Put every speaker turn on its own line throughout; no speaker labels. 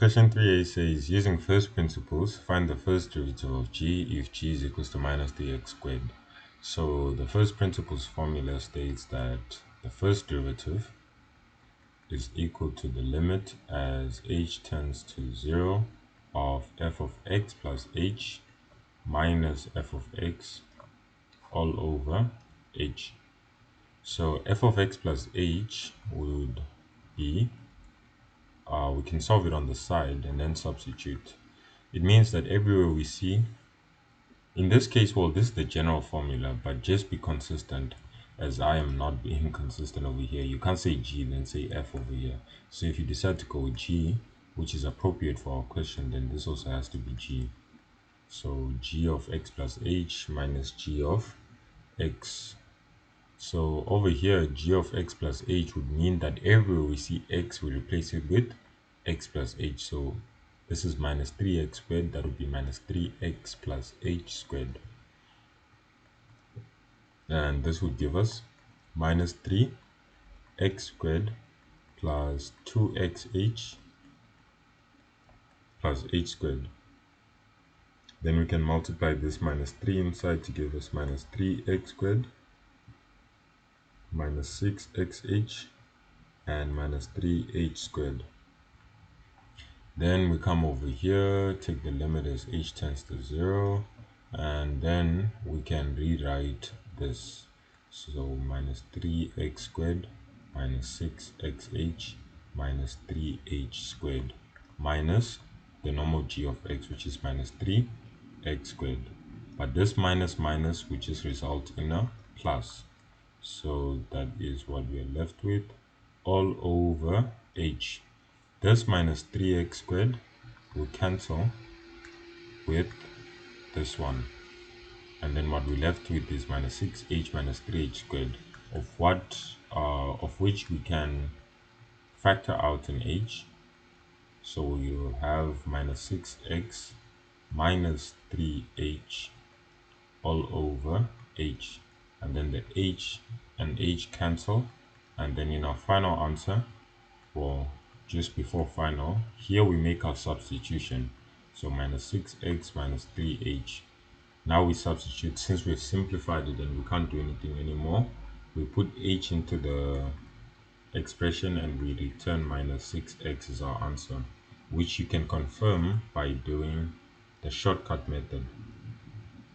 Question 3a says, using first principles, find the first derivative of g if g is equals to minus 3x squared. So the first principles formula states that the first derivative is equal to the limit as h tends to 0 of f of x plus h minus f of x all over h. So f of x plus h would be, we can solve it on the side and then substitute. It means that everywhere we see, in this case, well, this is the general formula, but just be consistent, as I am not being consistent over here. You can't say g then say f over here. So if you decide to go with g, which is appropriate for our question, then this also has to be g. So g of x plus h minus g of x. So over here, g of x plus h would mean that everywhere we see x, we replace it with x plus h. So this is minus 3x squared. That would be minus 3x plus h squared. And this would give us minus 3x squared plus 2xh plus h squared. Then we can multiply this minus 3 inside to give us minus 3x squared minus 6xh and minus 3h squared. Then we come over here, take the limit as h tends to 0, and then we can rewrite this. So minus 3x squared minus 6xh minus 3h squared minus the normal g of x, which is minus 3x squared. But this minus minus will just result in a plus. So that is what we are left with, all over h. This minus 3x squared will cancel with this one. And then what we're left with is minus 6h minus 3h squared, of which we can factor out an h. So we will have minus 6x minus 3h all over h. And then the h and h cancel. And then in our final answer, well, just before final, here we make our substitution. So minus 6x minus 3h. Now we substitute. Since we've simplified it and we can't do anything anymore, we put h into the expression and we return minus 6x as our answer, which you can confirm by doing the shortcut method,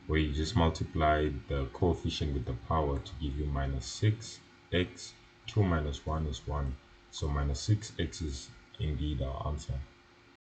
where you just multiply the coefficient with the power to give you minus 6x. 2 minus 1 is 1. So minus 6x is indeed our answer.